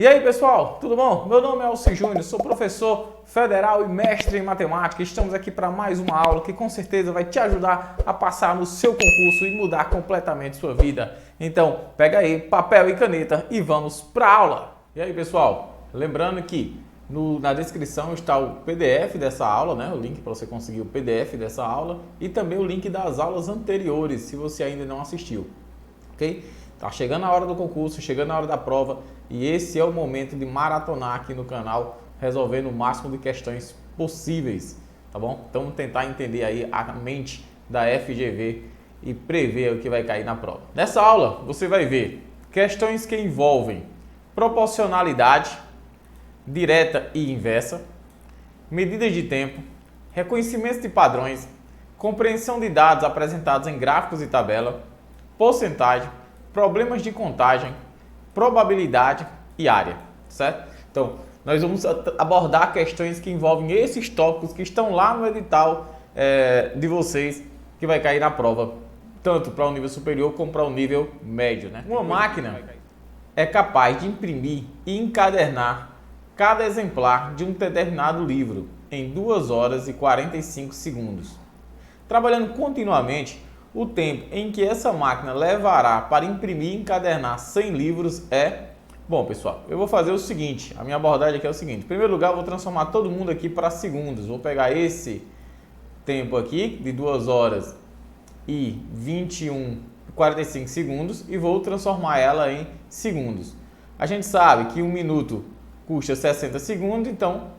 E aí pessoal, tudo bom? Meu nome é Alci Júnior, sou professor federal e mestre em matemática. Estamos aqui para mais uma aula que com certeza vai te ajudar a passar no seu concurso e mudar completamente sua vida. Então, pega aí papel e caneta e vamos para a aula. E aí pessoal, lembrando que na descrição está o PDF dessa aula, né? O link para você conseguir o PDF dessa aula e também o link das aulas anteriores, se você ainda não assistiu, ok? Tá chegando a hora do concurso, chegando a hora da prova e esse é o momento de maratonar aqui no canal, resolvendo o máximo de questões possíveis, tá bom? Então vamos tentar entender aí a mente da FGV e prever o que vai cair na prova. Nessa aula você vai ver questões que envolvem proporcionalidade direta e inversa, medidas de tempo, reconhecimento de padrões, compreensão de dados apresentados em gráficos e tabela, porcentagem, problemas de contagem, probabilidade e área, certo? Então, nós vamos abordar questões que envolvem esses tópicos que estão lá no edital de vocês, que vai cair na prova, tanto para o nível superior como para o nível médio, né? Uma máquina é capaz de imprimir e encadernar cada exemplar de um determinado livro em 2 horas e 45 segundos. Trabalhando continuamente, o tempo em que essa máquina levará para imprimir e encadernar 100 livros é... Bom, pessoal, eu vou fazer o seguinte, a minha abordagem aqui é o seguinte. Em primeiro lugar, eu vou transformar todo mundo aqui para segundos. Vou pegar esse tempo aqui, de 2 horas e 45 segundos, e vou transformar ela em segundos. A gente sabe que 1 minuto custa 60 segundos, então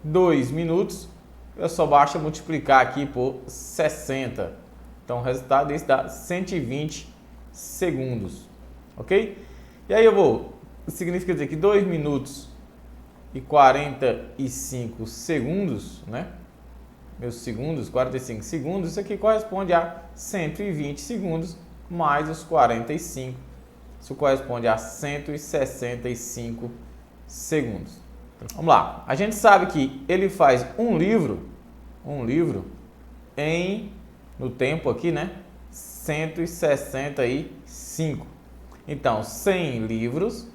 2 minutos, eu só basta multiplicar aqui por 60. Então, o resultado desse dá 120 segundos, ok? E aí significa dizer que 2 minutos e 45 segundos, né? Meus segundos, 45 segundos, isso aqui corresponde a 120 segundos mais os 45. Isso corresponde a 165 segundos. Vamos lá. A gente sabe que ele faz um livro no tempo aqui, né? 165. Então, 100 livros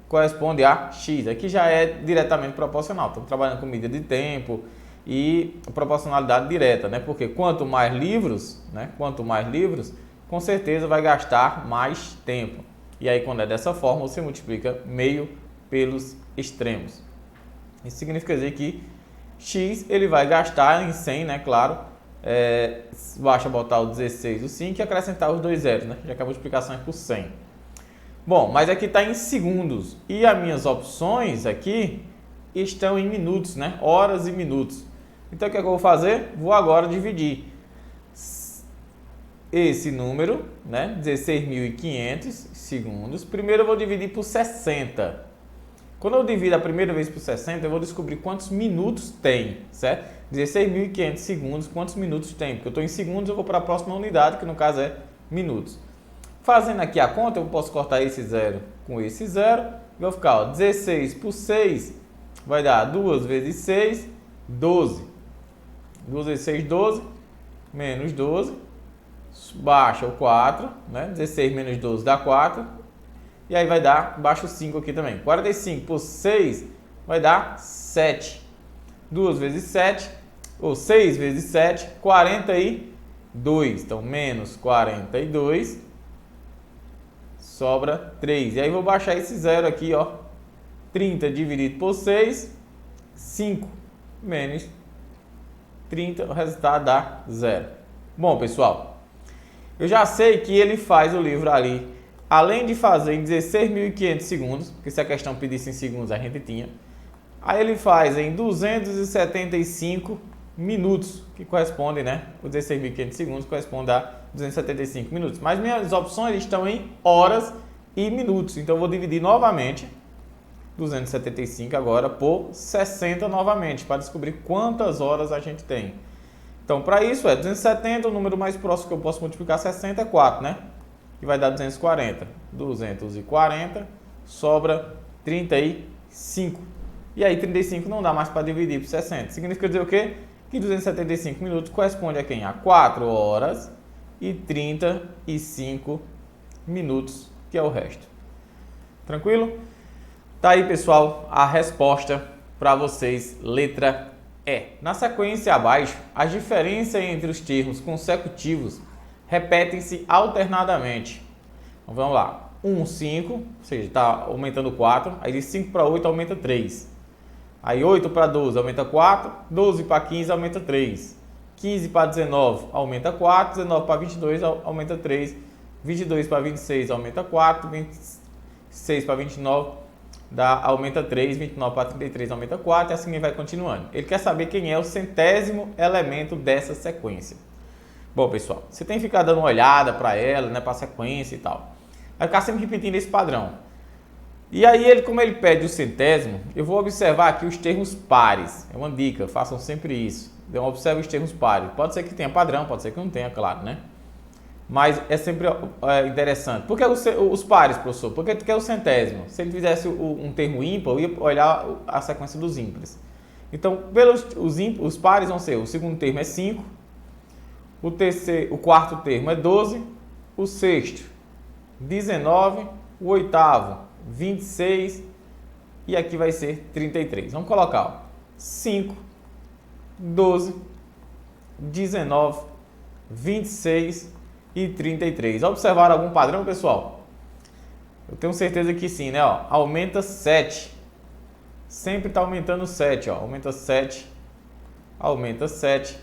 corresponde a X. Aqui já é diretamente proporcional. Estamos trabalhando com medida de tempo e proporcionalidade direta, né? Porque quanto mais livros, com certeza vai gastar mais tempo. E aí, quando é dessa forma, você multiplica meio pelos extremos. Isso significa dizer que X ele vai gastar em 100, né? Claro. Basta botar o 16, o 5 e acrescentar os 2 zeros, né? Já que a multiplicação é por 100. Bom, mas aqui está em segundos e as minhas opções aqui estão em minutos, né? Horas e minutos. Então o que é que eu vou fazer? Vou agora dividir esse número, né? 16.500 segundos. Primeiro eu vou dividir por 60. Quando eu divido a primeira vez por 60, eu vou descobrir quantos minutos tem, certo? 16.500 segundos, quantos minutos tem? Porque eu estou em segundos, eu vou para a próxima unidade, que no caso é minutos. Fazendo aqui a conta, eu posso cortar esse zero com esse zero. Vai ficar, ó, 16 por 6 vai dar 2 vezes 6, 12. 2 vezes 6, 12, menos 12. Baixa o 4, né? 16 menos 12 dá 4. E aí vai dar, baixa o 5 aqui também. 45 por 6 vai dar 7. 2 vezes 7, ou 6 vezes 7, 42. Então, menos 42, sobra 3. E aí vou baixar esse zero aqui, ó. 30 dividido por 6, 5. Menos 30, o resultado dá 0. Bom, pessoal, eu já sei que ele faz o livro ali, além de fazer em 16.500 segundos, porque se a questão pedisse em segundos a gente tinha, aí ele faz em 275 minutos, que corresponde, né? Os 16.500 segundos corresponde a 275 minutos. Mas minhas opções estão em horas e minutos. Então eu vou dividir novamente 275 agora por 60 novamente, para descobrir quantas horas a gente tem. Então, para isso 270, o número mais próximo que eu posso multiplicar 60 é 4, né? Que vai dar 240. 240, sobra 35. E aí 35 não dá mais para dividir por 60. Significa dizer o quê? Que 275 minutos corresponde a quem? A 4 horas e 35 minutos, que é o resto. Tranquilo? Tá aí, pessoal, a resposta para vocês, letra E. Na sequência abaixo, as diferenças entre os termos consecutivos repetem-se alternadamente. Então, vamos lá. 1, 5, ou seja, está aumentando 4. Aí de 5 para 8 aumenta 3. Aí 8 para 12 aumenta 4. 12 para 15 aumenta 3. 15 para 19 aumenta 4. 19 para 22 aumenta 3. 22 para 26 aumenta 4. 26 para 29 aumenta 3, 29 para 33 aumenta 4 e assim vai continuando. Ele quer saber quem é o centésimo elemento dessa sequência. Bom, pessoal, você tem que ficar dando uma olhada para ela, né, para a sequência e tal. Vai ficar sempre repetindo esse padrão. E aí, como ele pede o centésimo, eu vou observar aqui os termos pares. É uma dica, façam sempre isso. Então, observe os termos pares. Pode ser que tenha padrão, pode ser que não tenha, claro, né? Mas é sempre interessante. Por que os pares, professor? Porque tu quer o centésimo. Se ele fizesse um termo ímpar, eu ia olhar a sequência dos ímpares. Então, os pares vão ser: o segundo termo é 5, o quarto termo é 12, o sexto, 19, o oitavo, 26 e aqui vai ser 33. Vamos colocar, ó, 5, 12, 19, 26 e 33. Observaram algum padrão, pessoal? Eu tenho certeza que sim, né? Ó, aumenta 7. Sempre está aumentando 7. Ó. Aumenta 7. Aumenta 7.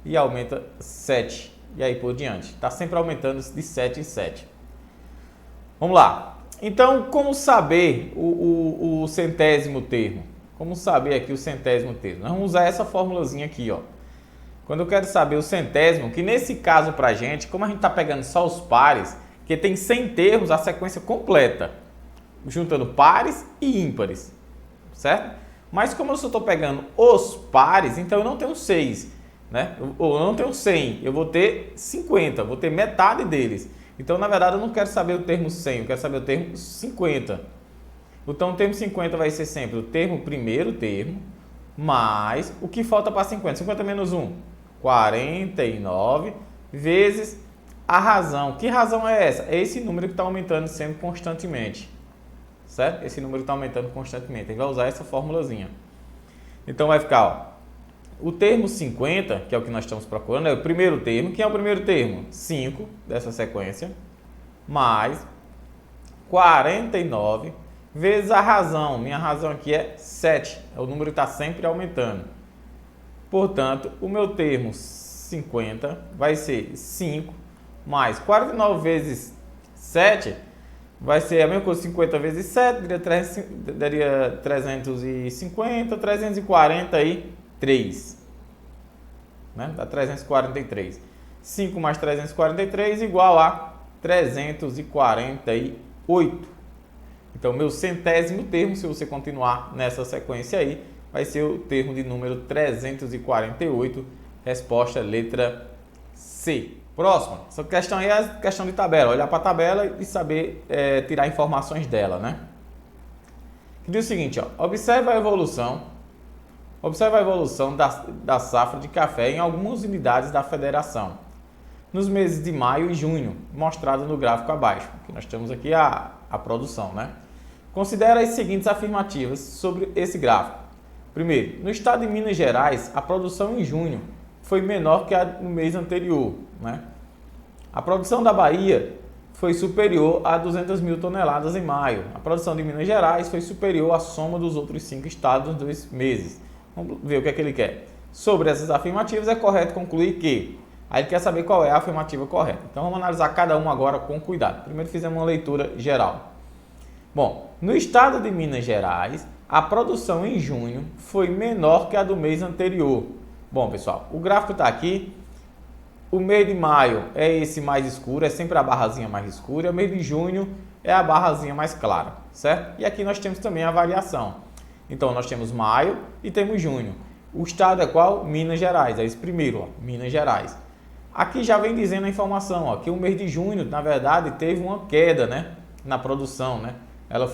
E aumenta 7. E aí por diante. Está sempre aumentando de 7 em 7. Vamos lá. Então, como saber o centésimo termo? Como saber aqui o centésimo termo? Nós vamos usar essa formulazinha aqui, ó. Quando eu quero saber o centésimo, que nesse caso pra gente, como a gente está pegando só os pares, que tem 100 termos, a sequência completa, juntando pares e ímpares, certo? Mas como eu só estou pegando os pares, então eu não tenho 6, né? Ou eu não tenho 100, eu vou ter 50, vou ter metade deles. Então, na verdade, eu não quero saber o termo 100, eu quero saber o termo 50. Então, o termo 50 vai ser sempre o primeiro termo, mais o que falta para 50. 50 menos 1. 49 vezes a razão. Que razão é essa? É esse número que está aumentando sempre constantemente. Certo? Esse número está aumentando constantemente. A gente vai usar essa formulazinha. Então vai ficar, ó, o termo 50, que é o que nós estamos procurando, é o primeiro termo. Quem é o primeiro termo? 5 dessa sequência. Mais 49 vezes a razão. Minha razão aqui é 7. É o número que está sempre aumentando. Portanto, o meu termo 50 vai ser 5 mais 49 vezes 7 vai ser a mesma coisa, 50 vezes 7, daria 350, 343, né? Dá 343. 5 mais 343 igual a 348. Então, meu centésimo termo, se você continuar nessa sequência aí, vai ser o termo de número 348, resposta letra C. Próxima, essa questão aí é a questão de tabela, olhar para a tabela e saber tirar informações dela, né? Que diz o seguinte, ó, observe a evolução da safra de café em algumas unidades da federação, nos meses de maio e junho, mostrado no gráfico abaixo, que nós temos aqui a produção, né? Considere as seguintes afirmativas sobre esse gráfico. Primeiro, no estado de Minas Gerais, a produção em junho foi menor que a no mês anterior, né? A produção da Bahia foi superior a 200 mil toneladas em maio. A produção de Minas Gerais foi superior à soma dos outros 5 estados nos 2 meses. Vamos ver o que é que ele quer. Sobre essas afirmativas, é correto concluir que... Aí ele quer saber qual é a afirmativa correta. Então, vamos analisar cada uma agora com cuidado. Primeiro, fizemos uma leitura geral. Bom, no estado de Minas Gerais, a produção em junho foi menor que a do mês anterior. Bom, pessoal, o gráfico está aqui. O mês de maio é esse mais escuro, é sempre a barrazinha mais escura. O mês de junho é a barrazinha mais clara, certo? E aqui nós temos também a variação. Então, nós temos maio e temos junho. O estado é qual? Minas Gerais. É esse primeiro, ó, Minas Gerais. Aqui já vem dizendo a informação, ó, que o mês de junho, na verdade, teve uma queda, né, na produção, né? Ela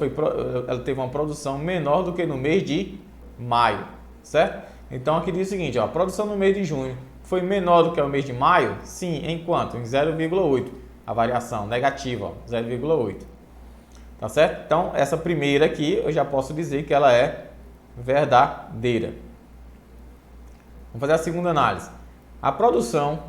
teve uma produção menor do que no mês de maio, certo? Então aqui diz o seguinte, ó, a produção no mês de junho foi menor do que o mês de maio? Sim, em quanto? Em 0,8. A variação negativa, 0,8. Tá certo? Então, essa primeira aqui, eu já posso dizer que ela é verdadeira. Vamos fazer a segunda análise. A produção,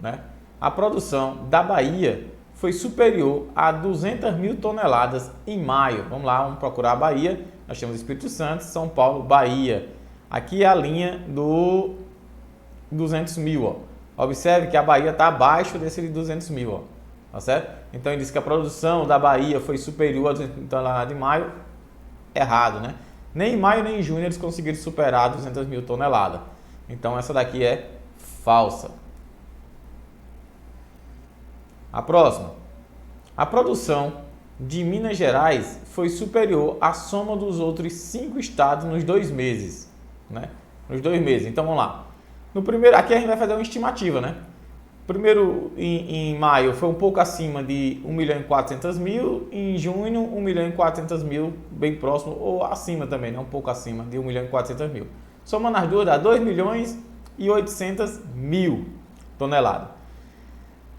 né? A produção da Bahia foi superior a 200 mil toneladas em maio. Vamos lá, vamos procurar a Bahia. Nós temos Espírito Santo, São Paulo, Bahia. Aqui é a linha do 200 mil. Ó. Observe que a Bahia está abaixo desse de 200 mil. Ó. Tá certo? Então, ele diz que a produção da Bahia foi superior a 200 mil toneladas em maio. Errado, né? Nem em maio nem em junho eles conseguiram superar 200 mil toneladas. Então, essa daqui é falsa. A próxima. A produção de Minas Gerais foi superior à soma dos outros 5 estados nos 2 meses. Né? Nos 2 meses. Então, vamos lá. No primeiro, aqui a gente vai fazer uma estimativa, né? Primeiro, em maio, foi um pouco acima de 1.400.000. Em junho, 1.400.000, bem próximo, ou acima também, né? Um pouco acima de 1.400.000. Somando as duas, dá 2.800.000 toneladas.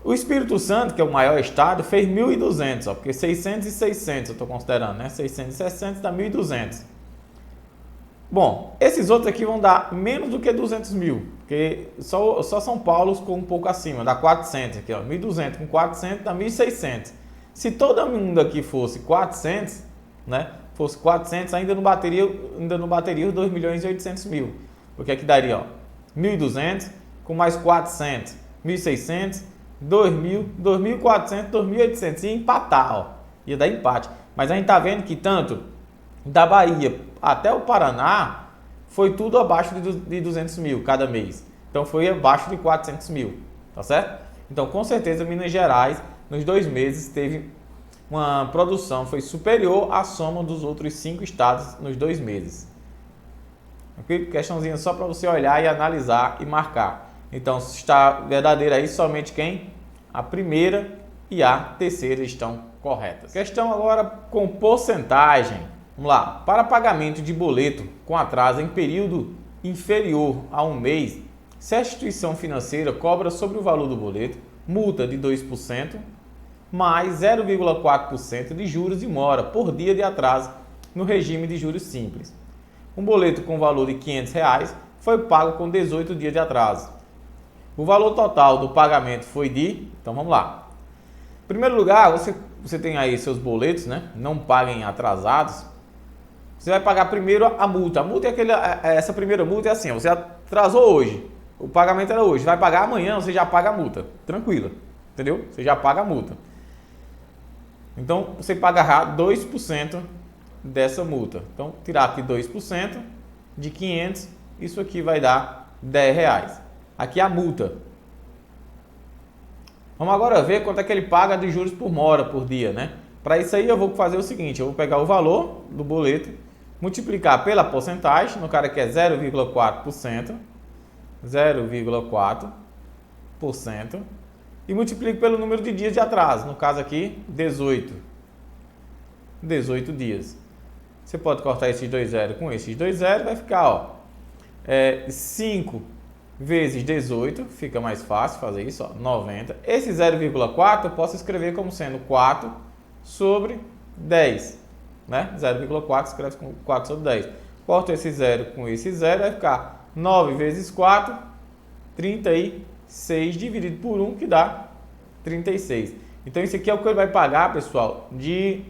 O Espírito Santo, que é o maior estado, fez 1.200, porque 600 e 600 eu estou considerando, né? 600 e 600 dá 1.200. Bom, esses outros aqui vão dar menos do que 200 mil, porque só São Paulo ficou um pouco acima, dá 400 aqui, ó, 1.200 com 400 dá 1.600. Se todo mundo aqui fosse 400, né, fosse 400, ainda não bateria os 2.800.000, porque aqui daria, ó, 1.200 com mais 400, 1.600, 2.000, 2.400, 2.800, ia empatar, ó, ia dar empate. Mas a gente tá vendo que tanto da Bahia até o Paraná foi tudo abaixo de 200 mil cada mês. Então foi abaixo de 400 mil, tá certo? Então com certeza Minas Gerais nos 2 meses teve uma produção, foi superior à soma dos outros 5 estados nos 2 meses. Ok? Questãozinha só para você olhar e analisar e marcar. Então está verdadeira aí somente quem? A primeira e a terceira estão corretas. Questão agora com porcentagem. Vamos lá. Para pagamento de boleto com atraso em período inferior a 1 mês, se a instituição financeira cobra sobre o valor do boleto multa de 2% mais 0,4% de juros e mora por dia de atraso no regime de juros simples. Um boleto com valor de R$ 500 foi pago com 18 dias de atraso. O valor total do pagamento foi de... Então vamos lá. Em primeiro lugar, você tem aí seus boletos, né? Não paguem atrasados. Você vai pagar primeiro a multa. A multa é essa primeira multa é assim, você atrasou hoje, o pagamento era hoje, vai pagar amanhã, você já paga a multa. Tranquila, entendeu? Você já paga a multa. Então, você pagará 2% dessa multa. Então, tirar aqui 2% de 500, isso aqui vai dar R$10. Aqui é a multa. Vamos agora ver quanto é que ele paga de juros por mora por dia, né? Para isso aí eu vou fazer o seguinte, eu vou pegar o valor do boleto, multiplicar pela porcentagem, no cara que é 0,4%, 0,4%, e multiplico pelo número de dias de atraso, no caso aqui 18 dias. Você pode cortar esses 2 zeros com esses 2 zeros, vai ficar, ó, 5 vezes 18, fica mais fácil fazer isso, ó, 90. Esse 0,4 eu posso escrever como sendo 4 sobre 10. Né? 0,4 escreve com 4 sobre 10. Corto esse 0 com esse 0, vai ficar 9 vezes 4, 36 dividido por 1, que dá 36. Então, isso aqui é o que ele vai pagar, pessoal, de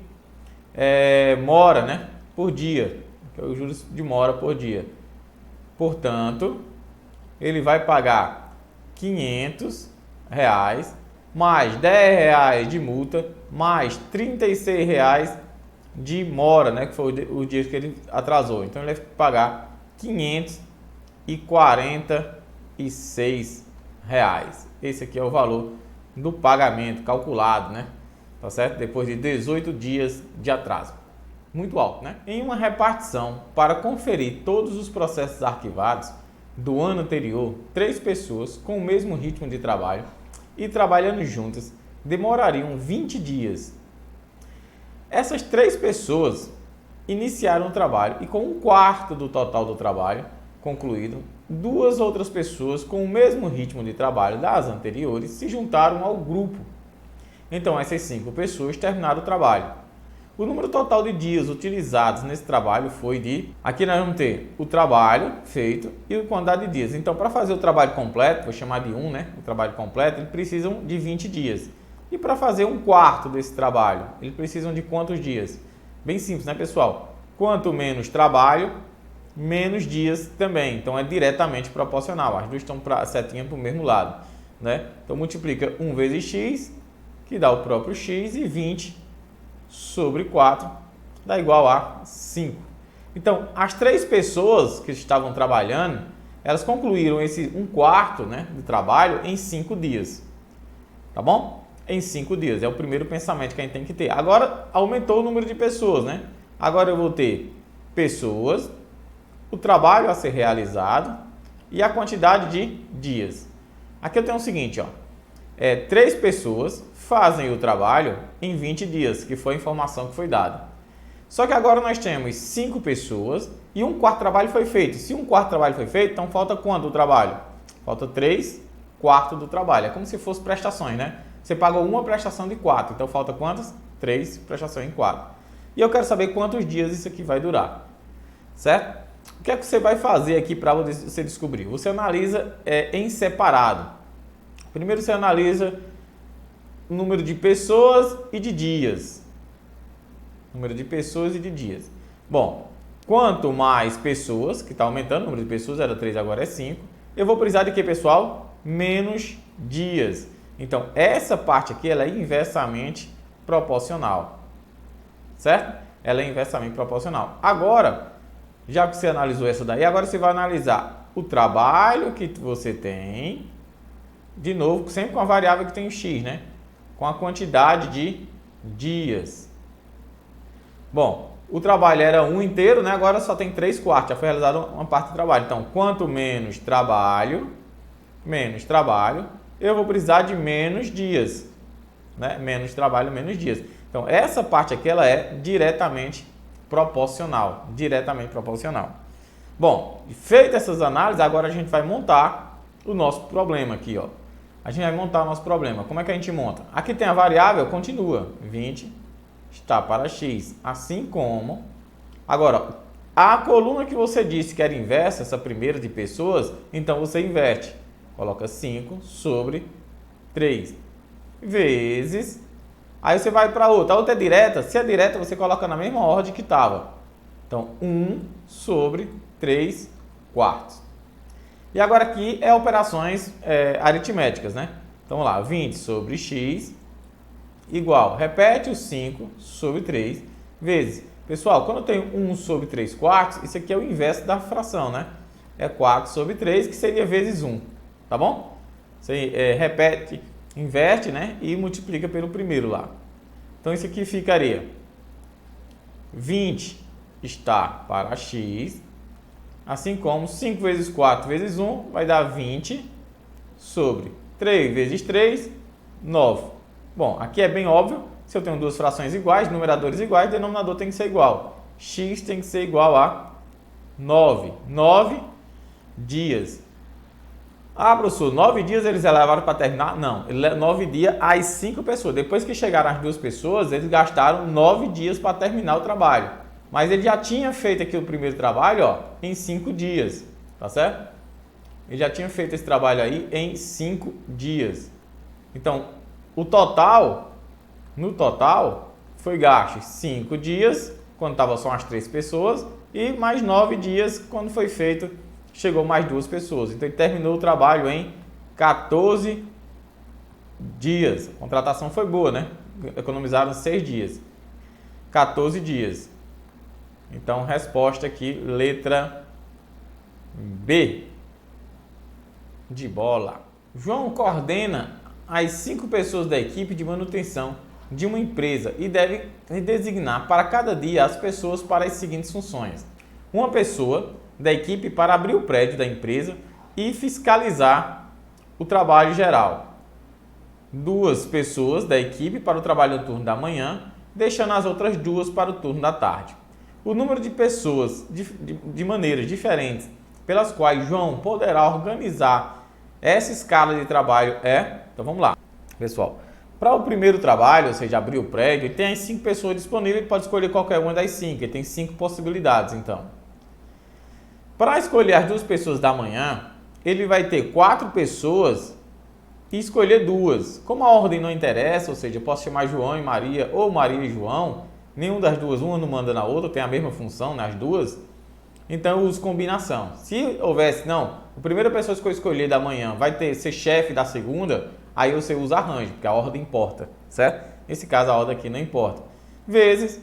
mora, né? Por dia, que é o juros de mora por dia. Portanto, ele vai pagar R$500 mais R$10 de multa, mais R$36 de mora, né, que foi o dia que ele atrasou. Então ele vai pagar R$546. Esse aqui é o valor do pagamento calculado, né? Tá certo? Depois de 18 dias de atraso. Muito alto, né? Em uma repartição para conferir todos os processos arquivados do ano anterior, 3 pessoas com o mesmo ritmo de trabalho e trabalhando juntas demorariam 20 dias. Essas 3 pessoas iniciaram o trabalho e com 1/4 do total do trabalho concluído, 2 outras pessoas com o mesmo ritmo de trabalho das anteriores se juntaram ao grupo. Então essas 5 pessoas terminaram o trabalho. O número total de dias utilizados nesse trabalho foi de... Aqui nós vamos ter o trabalho feito e a quantidade de dias. Então, para fazer o trabalho completo, vou chamar de 1, né? O trabalho completo, eles precisam de 20 dias. E para fazer um quarto desse trabalho, eles precisam de quantos dias? Bem simples, né, pessoal? Quanto menos trabalho, menos dias também. Então, é diretamente proporcional. As duas estão para a setinha para o mesmo lado, né? Então, multiplica 1 vezes x, que dá o próprio x, e 20 sobre 4 dá igual a 5. Então, as 3 pessoas que estavam trabalhando, elas concluíram esse 1/4, né, do trabalho em 5 dias. Tá bom? Em 5 dias. É o primeiro pensamento que a gente tem que ter. Agora, aumentou o número de pessoas, né? Agora eu vou ter pessoas, o trabalho a ser realizado e a quantidade de dias. Aqui eu tenho o seguinte, ó. 3 pessoas fazem o trabalho em 20 dias, que foi a informação que foi dada. Só que agora nós temos 5 pessoas e 1/4 trabalho foi feito. Se 1/4 trabalho foi feito, então falta quanto do trabalho? Falta 3/4 do trabalho. É como se fosse prestações, né? Você pagou uma prestação de 4, então falta quantas? 3 prestações em 4. E eu quero saber quantos dias isso aqui vai durar, certo? O que é que você vai fazer aqui para você descobrir? Você analisa em separado. Primeiro você analisa o número de pessoas e de dias. Número de pessoas e de dias. Bom, quanto mais pessoas, que está aumentando, o número de pessoas era 3, agora é 5, eu vou precisar de que, pessoal? Menos dias. Então, essa parte aqui ela é inversamente proporcional. Certo? Ela é inversamente proporcional. Agora, já que você analisou essa daí, agora você vai analisar o trabalho que você tem, de novo, sempre com a variável que tem o x, né? Com a quantidade de dias. Bom, o trabalho era 1 inteiro, né? Agora só tem 3/4, já foi realizada uma parte do trabalho. Então, quanto menos trabalho, eu vou precisar de menos dias, né? Menos trabalho, menos dias. Então, essa parte aqui ela é diretamente proporcional, Bom, feitas essas análises, agora a gente vai montar o nosso problema aqui, ó. A gente vai montar o nosso problema. Como é que a gente monta? Aqui tem a variável, continua, 20 está para x, assim como... Agora, a coluna que você disse que era inversa, essa primeira de pessoas, então você inverte. Coloca 5 sobre 3 vezes... Aí você vai para outra. A outra é direta. Se é direta, você coloca na mesma ordem que estava. Então, 1 sobre 3/4. E agora aqui é operações aritméticas, né? Então, vamos lá. 20 sobre x igual. Repete o 5 sobre 3 vezes. Pessoal, quando eu tenho 1 sobre 3/4, isso aqui é o inverso da fração, né? É 4 sobre 3, que seria vezes 1. Tá bom? Você repete... Inverte, né? E multiplica pelo primeiro lá. Então, isso aqui ficaria 20 está para x, assim como 5 vezes 4 vezes 1 vai dar 20 sobre 3 vezes 3, 9. Bom, aqui é bem óbvio, se eu tenho duas frações iguais, numeradores iguais, o denominador tem que ser igual. X tem que ser igual a 9. 9 dias. Ah, professor, 9 dias eles levaram para terminar? Não, 9 dias às 5 pessoas. Depois que chegaram as 2 pessoas, eles gastaram 9 dias para terminar o trabalho. Mas ele já tinha feito aqui o primeiro trabalho, ó, em 5 dias, tá certo? Ele já tinha feito esse trabalho aí em 5 dias. Então, no total, foi gasto 5 dias, quando estavam só as 3 pessoas, e mais 9 dias, quando foi feito, chegou mais 2 pessoas. Então, ele terminou o trabalho em 14 dias. A contratação foi boa, né? Economizaram 6 dias. 14 dias. Então, resposta aqui, letra B. De bola. João coordena as 5 pessoas da equipe de manutenção de uma empresa e deve designar para cada dia as pessoas para as seguintes funções. Uma pessoa da equipe para abrir o prédio da empresa e fiscalizar o trabalho geral. 2 pessoas da equipe para o trabalho no turno da manhã, deixando as outras 2 para o turno da tarde. O número de pessoas de maneiras diferentes pelas quais João poderá organizar essa escala de trabalho é... Então vamos lá, pessoal. Para o primeiro trabalho, ou seja, abrir o prédio, ele tem as 5 pessoas disponíveis, ele pode escolher qualquer uma das 5, ele tem 5 possibilidades, então. Para escolher as 2 pessoas da manhã, ele vai ter 4 pessoas e escolher 2. Como a ordem não interessa, ou seja, eu posso chamar João e Maria, ou Maria e João, nenhuma das duas, uma não manda na outra, tem a mesma função nas duas, então eu uso combinação. Se houvesse, não, a primeira pessoa que eu escolher da manhã vai ser chefe da segunda, aí você usa arranjo, porque a ordem importa, certo? Nesse caso a ordem aqui não importa. Vezes,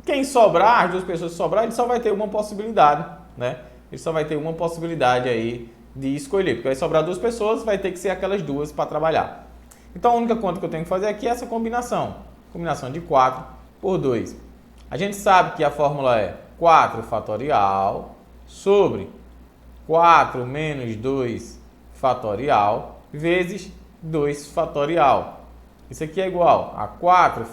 quem sobrar, as 2 pessoas que sobrar, ele só vai ter uma possibilidade, né? Ele só vai ter uma possibilidade aí de escolher, porque vai sobrar 2 pessoas, vai ter que ser aquelas 2 para trabalhar. Então a única conta que eu tenho que fazer aqui é essa combinação. Combinação de 4 por 2. A gente sabe que a fórmula é 4 fatorial sobre 4 menos 2 fatorial vezes 2 fatorial. Isso aqui é igual a 4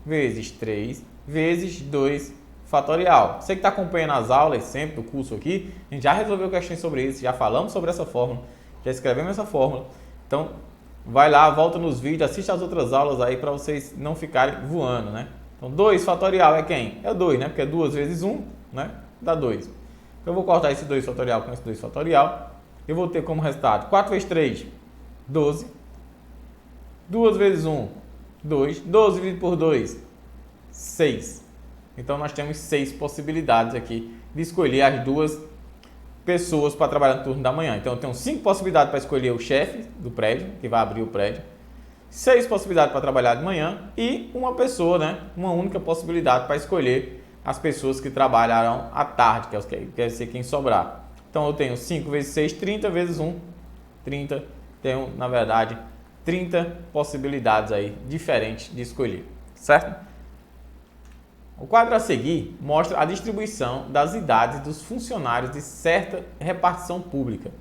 vezes 3 vezes 2 fatorial. Você que está acompanhando as aulas sempre do curso aqui, a gente já resolveu questões sobre isso, já falamos sobre essa fórmula, já escrevemos essa fórmula. Então, vai lá, volta nos vídeos, assiste as outras aulas aí para vocês não ficarem voando, né? Então, 2 fatorial é quem? É o 2, né? Porque é 2 vezes 1, né? Dá 2. Então, eu vou cortar esse 2 fatorial com esse 2 fatorial. Eu vou ter como resultado 4 vezes 3, 12. 2 vezes 1, 2. 12 dividido por 2, 6. Então, nós temos 6 possibilidades aqui de escolher as 2 pessoas para trabalhar no turno da manhã. Então, eu tenho 5 possibilidades para escolher o chefe do prédio, que vai abrir o prédio. 6 possibilidades para trabalhar de manhã e uma pessoa, né? Uma única possibilidade para escolher as pessoas que trabalharão à tarde, que vai ser quem sobrar. Então, eu tenho 5 vezes 6, 30 vezes 1, 30. Tenho, na verdade, 30 possibilidades aí diferentes de escolher, certo? O quadro a seguir mostra a distribuição das idades dos funcionários de certa repartição pública.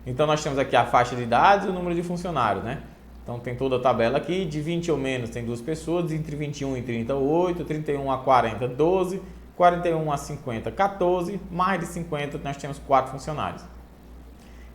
Então, nós temos aqui a faixa de idades e o número de funcionários, né? Então, tem toda a tabela aqui, de 20 ou menos tem 2 pessoas, entre 21 e 30, 8, 31 a 40, 12, 41 a 50, 14, mais de 50 nós temos 4 funcionários.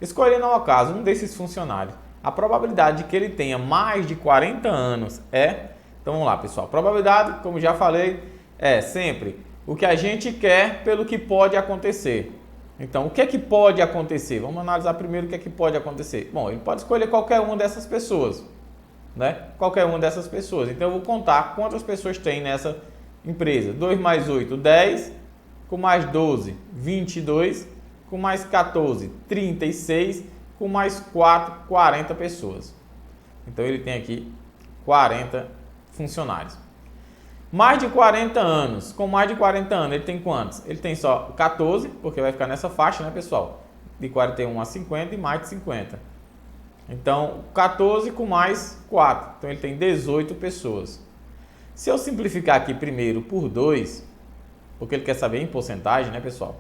Escolhendo ao acaso um desses funcionários, a probabilidade de que ele tenha mais de 40 anos é... Então, vamos lá, pessoal. Probabilidade, como já falei, é sempre o que a gente quer pelo que pode acontecer. Então, o que é que pode acontecer? Vamos analisar primeiro o que é que pode acontecer. Bom, ele pode escolher qualquer uma dessas pessoas, né? Qualquer uma dessas pessoas. Então, eu vou contar quantas pessoas tem nessa empresa. 2 mais 8, 10. Com mais 12, 22. Com mais 14, 36. Com mais 4, 40 pessoas. Então, ele tem aqui 40 funcionários. Mais de 40 anos. Com mais de 40 anos, ele tem quantos? Ele tem só 14, porque vai ficar nessa faixa, né, pessoal? De 41 a 50 e mais de 50. Então, 14 com mais 4. Então, ele tem 18 pessoas. Se eu simplificar aqui primeiro por 2, porque ele quer saber em porcentagem, né, pessoal?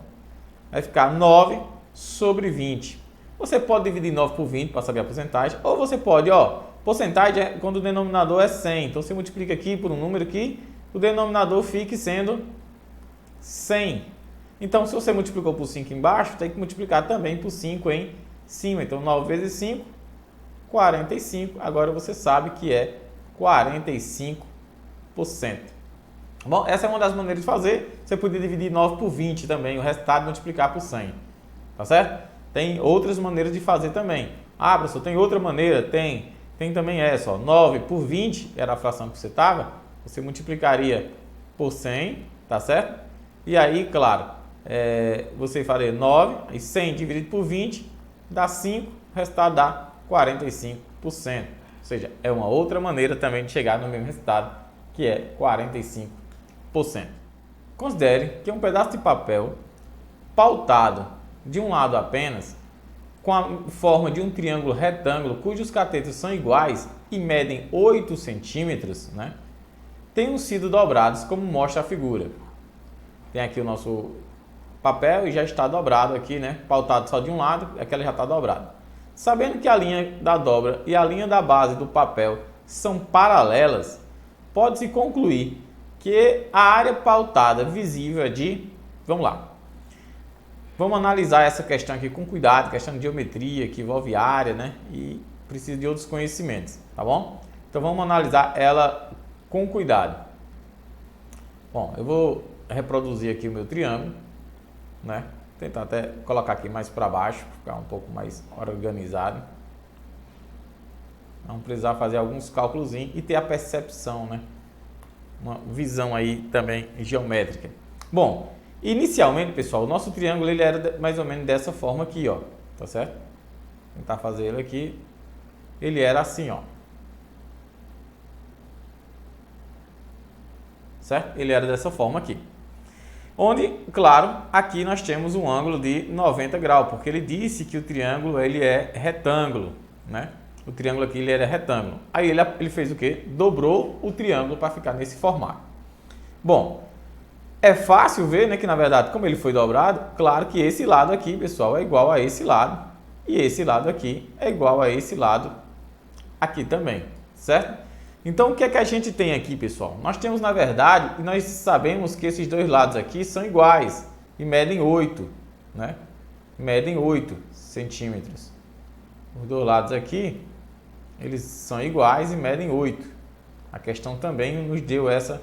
Vai ficar 9 sobre 20. Você pode dividir 9 por 20 para saber a porcentagem, ou você pode, porcentagem é quando o denominador é 100. Então, você multiplica aqui por um número que o denominador fique sendo 100. Então, se você multiplicou por 5 embaixo, tem que multiplicar também por 5 em cima. Então, 9 vezes 5, 45. Agora, você sabe que é 45%. Bom, essa é uma das maneiras de fazer. Você podia dividir 9 por 20 também, o resultado multiplicar por 100. Tá certo? Tem outras maneiras de fazer também. Ah, professor, tem outra maneira? Tem também essa. 9 por 20 era a fração que você estava. Você multiplicaria por 100, tá certo? E aí, claro, você faria 9, e 100 dividido por 20 dá 5, o resultado dá 45%. Ou seja, é uma outra maneira também de chegar no mesmo resultado, que é 45%. Considere que um pedaço de papel pautado de um lado apenas, com a forma de um triângulo retângulo, cujos catetos são iguais e medem 8 centímetros, né? Tenham sido dobrados como mostra a figura. Tem aqui o nosso papel e já está dobrado aqui, né? Pautado só de um lado, aquela já está dobrado. Sabendo que a linha da dobra e a linha da base do papel são paralelas, pode-se concluir que a área pautada visível é de... Vamos lá. Vamos analisar essa questão aqui com cuidado, questão de geometria, que envolve área, né? E precisa de outros conhecimentos, tá bom? Então vamos analisar ela com cuidado. Bom, eu vou reproduzir aqui o meu triângulo, né? Tentar até colocar aqui mais para baixo, ficar um pouco mais organizado. Vamos precisar fazer alguns cálculos e ter a percepção, né? Uma visão aí também geométrica. Bom, inicialmente, pessoal, o nosso triângulo ele era mais ou menos dessa forma aqui, ó, tá certo? Vou tentar fazer ele aqui. Ele era assim, ó. Certo? Ele era dessa forma aqui. Onde, claro, aqui nós temos um ângulo de 90 graus, porque ele disse que o triângulo ele é retângulo, né? O triângulo aqui ele era retângulo. Aí ele fez o quê? Dobrou o triângulo para ficar nesse formato. Bom, é fácil ver, né, que na verdade, como ele foi dobrado, claro que esse lado aqui, pessoal, é igual a esse lado. E esse lado aqui é igual a esse lado aqui também, certo? Então, o que é que a gente tem aqui, pessoal? Nós temos, na verdade, e nós sabemos que esses dois lados aqui são iguais e medem 8, né? Medem 8 centímetros. Os dois lados aqui, eles são iguais e medem 8. A questão também nos deu essa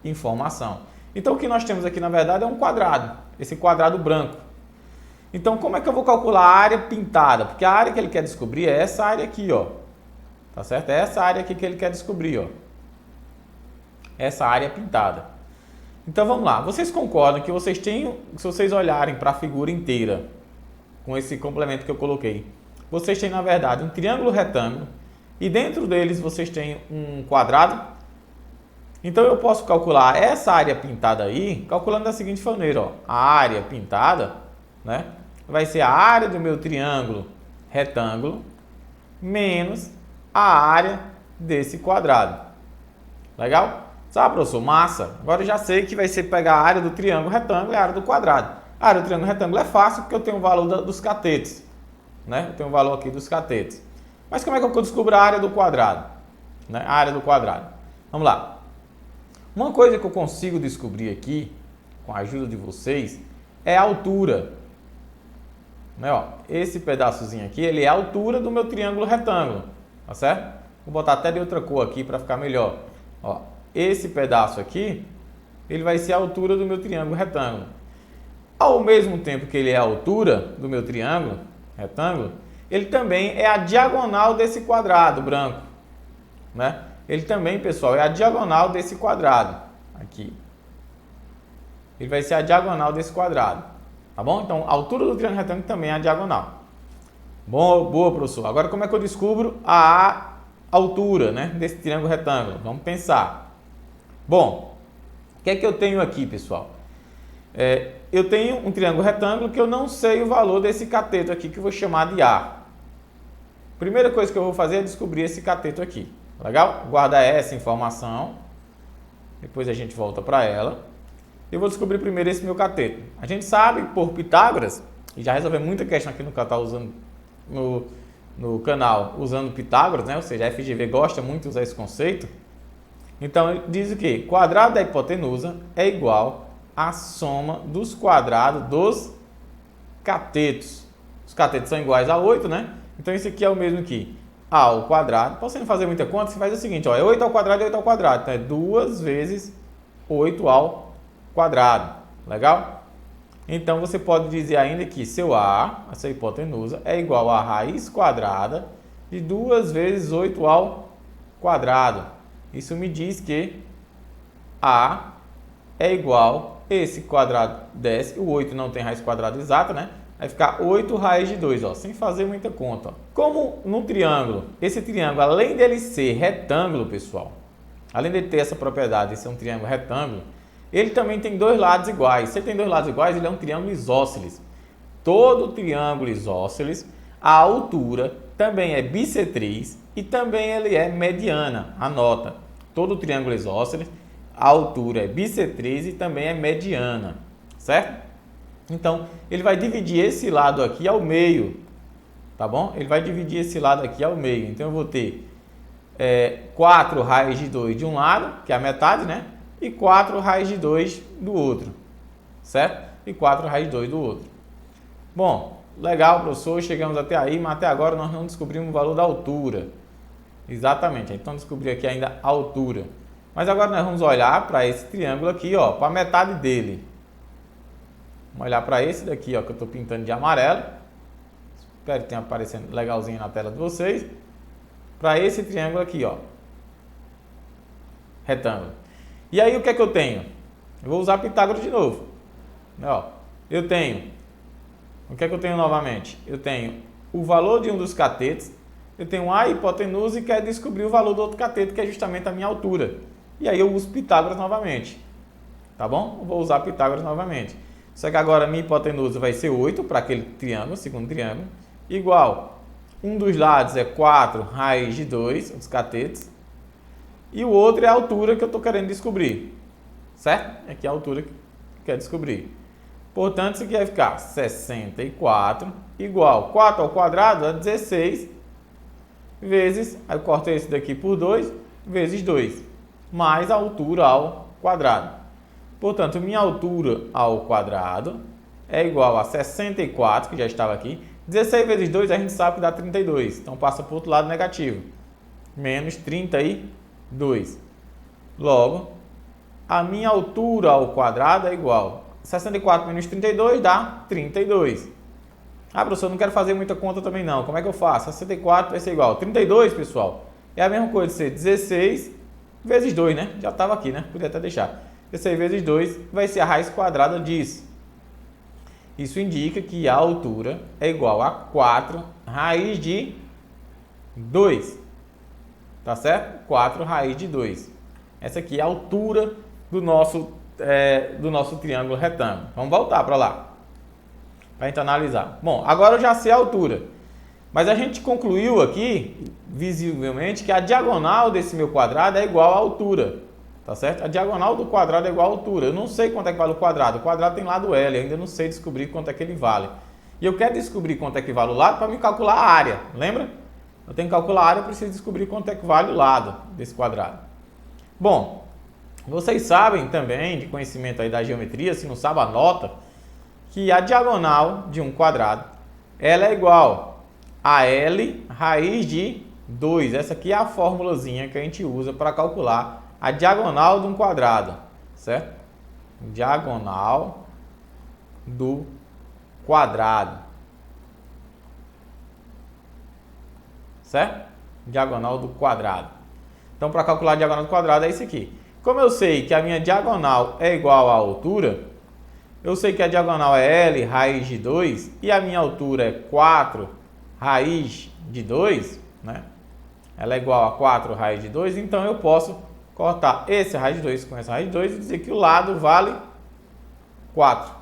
informação. Então, o que nós temos aqui, na verdade, é um quadrado, esse quadrado branco. Então, como é que eu vou calcular a área pintada? Porque a área que ele quer descobrir é essa área aqui, ó. Tá certo? É essa área aqui que ele quer descobrir, ó. Essa área pintada. Então, vamos lá. Vocês concordam que vocês têm, se vocês olharem para a figura inteira, com esse complemento que eu coloquei, vocês têm, na verdade, um triângulo retângulo e dentro deles vocês têm um quadrado? Então, eu posso calcular essa área pintada aí, calculando da seguinte maneira, ó. A área pintada, né, vai ser a área do meu triângulo retângulo menos a área desse quadrado. Legal? Sabe, professor? Massa. Agora eu já sei que vai ser pegar a área do triângulo retângulo e a área do quadrado. A área do triângulo retângulo é fácil porque eu tenho o valor dos catetos, né? Eu tenho o valor aqui dos catetos. Mas como é que eu descubro a área do quadrado? Né? A área do quadrado. Vamos lá. Uma coisa que eu consigo descobrir aqui, com a ajuda de vocês, é a altura. Né? Ó, esse pedaçozinho aqui, ele é a altura do meu triângulo retângulo. Tá certo? Vou botar até de outra cor aqui para ficar melhor. Ó, esse pedaço aqui, ele vai ser a altura do meu triângulo retângulo. Ao mesmo tempo que ele é a altura do meu triângulo retângulo, ele também é a diagonal desse quadrado branco, né? Ele também, pessoal, é a diagonal desse quadrado aqui. Ele vai ser a diagonal desse quadrado, tá bom? Então, a altura do triângulo retângulo também é a diagonal. Boa, professor. Agora, como é que eu descubro a altura, né, desse triângulo retângulo? Vamos pensar. Bom, o que é que eu tenho aqui, pessoal? Eu tenho um triângulo retângulo que eu não sei o valor desse cateto aqui, que eu vou chamar de A. Primeira coisa que eu vou fazer é descobrir esse cateto aqui. Legal? Guardar essa informação. Depois a gente volta para ela. Eu vou descobrir primeiro esse meu cateto. A gente sabe, por Pitágoras, e já resolvemos muita questão aqui no canal usando Pitágoras, né? Ou seja, a FGV gosta muito de usar esse conceito. Então, ele diz o quê? Quadrado da hipotenusa é igual à soma dos quadrados dos catetos. Os catetos são iguais a 8, né? Então, isso aqui é o mesmo que A ao quadrado. Para você não fazer muita conta, você faz o seguinte, ó, é 8 ao quadrado e 8 ao quadrado. Então, é 2 vezes 8 ao quadrado. Legal? Então, você pode dizer ainda que seu A, essa hipotenusa, é igual a raiz quadrada de 2 vezes 8 ao quadrado. Isso me diz que A é igual, esse quadrado desce, o 8 não tem raiz quadrada exata, né? Vai ficar 8 raiz de 2, ó, sem fazer muita conta. Ó. Como no triângulo, esse triângulo, além dele ser retângulo, pessoal, além de ter essa propriedade de ser um triângulo retângulo, ele também tem dois lados iguais. Se ele tem dois lados iguais, ele é um triângulo isósceles. Todo triângulo isósceles, a altura também é bissetriz e também ele é mediana. Anota, todo triângulo isósceles, a altura é bissetriz e também é mediana, certo? Então, ele vai dividir esse lado aqui ao meio, tá bom? Ele vai dividir esse lado aqui ao meio. Então, eu vou ter 4 raiz de 2 de um lado, que é a metade, né? E 4 raiz de 2 do outro, certo? E 4 raiz de 2 do outro. Bom, legal, professor, chegamos até aí, mas até agora nós não descobrimos o valor da altura. Exatamente, então descobri aqui ainda a altura. Mas agora nós vamos olhar para esse triângulo aqui, ó, para a metade dele. Vamos olhar para esse daqui, ó, que eu estou pintando de amarelo. Espero que tenha aparecendo legalzinho na tela de vocês. Para esse triângulo aqui, ó, retângulo. E aí o que é que eu tenho? Eu vou usar Pitágoras de novo. Ó, eu tenho, o que é que eu tenho novamente? Eu tenho o valor de um dos catetos, eu tenho a hipotenusa e quero descobrir o valor do outro cateto, que é justamente a minha altura. E aí eu uso Pitágoras novamente. Tá bom? Eu vou usar Pitágoras novamente. Só que agora a minha hipotenusa vai ser 8 para aquele triângulo, segundo triângulo, igual, um dos lados é 4 raiz de 2, dos catetos, e o outro é a altura que eu estou querendo descobrir, certo? Aqui é a altura que eu quero descobrir. Portanto, isso aqui vai ficar 64 igual 4 ao quadrado é 16 vezes, aí eu corto esse daqui por 2, vezes 2, mais a altura ao quadrado. Portanto, minha altura ao quadrado é igual a 64, que já estava aqui. 16 vezes 2 a gente sabe que dá 32. Então, passa para o outro lado negativo. Menos 32. Logo, a minha altura ao quadrado é igual. 64 menos 32 dá 32. Ah, professor, não quero fazer muita conta também não. Como é que eu faço? 64 vai ser igual. 32, pessoal, é a mesma coisa de ser 16 vezes 2, né? Já estava aqui, né? Podia até deixar. 16 vezes 2 vai ser a raiz quadrada disso. Isso indica que a altura é igual a 4 raiz de 2. Tá certo? 4 raiz de 2. Essa aqui é a altura do nosso triângulo retângulo. Vamos voltar para lá, para a gente analisar. Bom, agora eu já sei a altura. Mas a gente concluiu aqui, visivelmente, que a diagonal desse meu quadrado é igual à altura. Tá certo? A diagonal do quadrado é igual à altura. Eu não sei quanto é que vale o quadrado. O quadrado tem lado L, eu ainda não sei descobrir quanto é que ele vale. E eu quero descobrir quanto é que vale o lado para me calcular a área. Lembra? Eu tenho que calcular a área, eu preciso descobrir quanto é que vale o lado desse quadrado. Bom, vocês sabem também, de conhecimento aí da geometria, se não sabe, anota, que a diagonal de um quadrado, ela é igual a L raiz de 2. Essa aqui é a formulazinha que a gente usa para calcular a diagonal de um quadrado, certo? Diagonal do quadrado, certo? Diagonal do quadrado. Então, para calcular a diagonal do quadrado é isso aqui. Como eu sei que a minha diagonal é igual à altura, eu sei que a diagonal é L raiz de 2 e a minha altura é 4 raiz de 2, né? Ela é igual a 4 raiz de 2, então eu posso cortar esse raiz de 2 com essa raiz de 2 e dizer que o lado vale 4.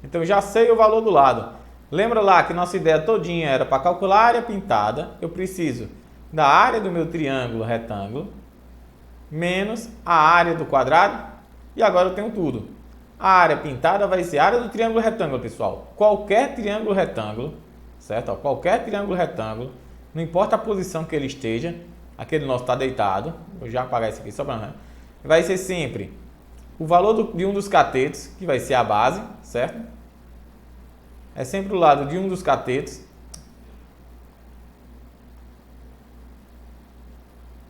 Então, eu já sei o valor do lado. Lembra lá que nossa ideia todinha era para calcular a área pintada, eu preciso da área do meu triângulo retângulo menos a área do quadrado, e agora eu tenho tudo. A área pintada vai ser a área do triângulo retângulo, pessoal. Qualquer triângulo retângulo, certo? Ó, qualquer triângulo retângulo, não importa a posição que ele esteja, aquele nosso está deitado, vou já apagar isso aqui só para... vai ser sempre o valor de um dos catetos, que vai ser a base, certo? É sempre o lado de um dos catetos.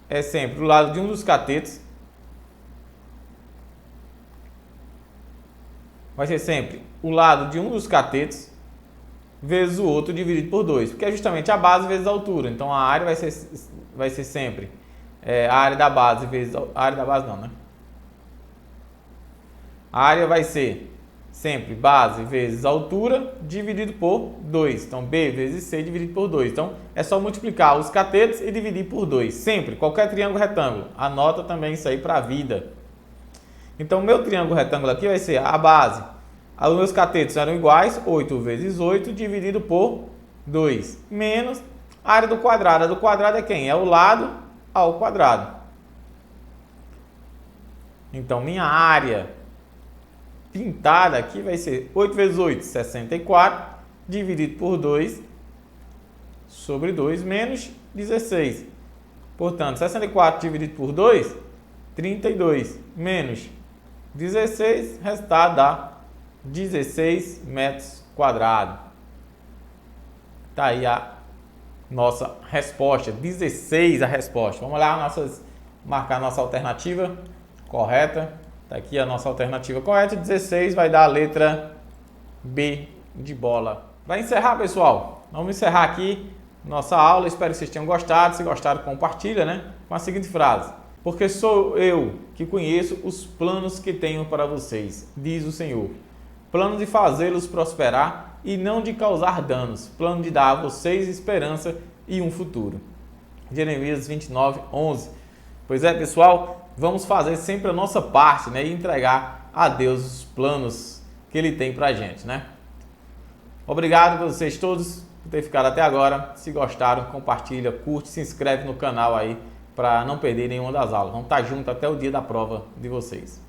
É sempre o lado de um dos catetos. Vai ser sempre o lado de um dos catetos vezes o outro dividido por 2, porque é justamente a base vezes a altura. Então, a área vai ser sempre a área da base vezes... a área da base não, né? A área vai ser sempre base vezes altura dividido por 2. Então, B vezes C dividido por 2. Então, é só multiplicar os catetos e dividir por 2. Sempre, qualquer triângulo retângulo. Anota também isso aí para a vida. Então, o meu triângulo retângulo aqui vai ser a base. Os meus catetos eram iguais, 8 vezes 8 dividido por 2. Menos a área do quadrado. A do quadrado é quem? É o lado ao quadrado. Então, minha área pintada aqui vai ser 8 vezes 8, 64, dividido por 2, sobre 2, menos 16. Portanto, 64 dividido por 2, 32, menos 16, resultado dá 16 metros quadrados. Está aí a nossa resposta. 16 a resposta. Vamos lá, marcar a nossa alternativa correta. Tá aqui a nossa alternativa correta. 16 vai dar a letra B de bola. Para encerrar, pessoal, vamos encerrar aqui nossa aula. Espero que vocês tenham gostado. Se gostaram, compartilha, né? Com a seguinte frase: porque sou eu que conheço os planos que tenho para vocês, diz o Senhor. Plano de fazê-los prosperar e não de causar danos. Plano de dar a vocês esperança e um futuro. Jeremias 29, 11. Pois é, pessoal, vamos fazer sempre a nossa parte, né? E entregar a Deus os planos que Ele tem pra gente, né? Obrigado a vocês todos por ter ficado até agora. Se gostaram, compartilha, curte, se inscreve no canal aí para não perder nenhuma das aulas. Vamos estar juntos até o dia da prova de vocês.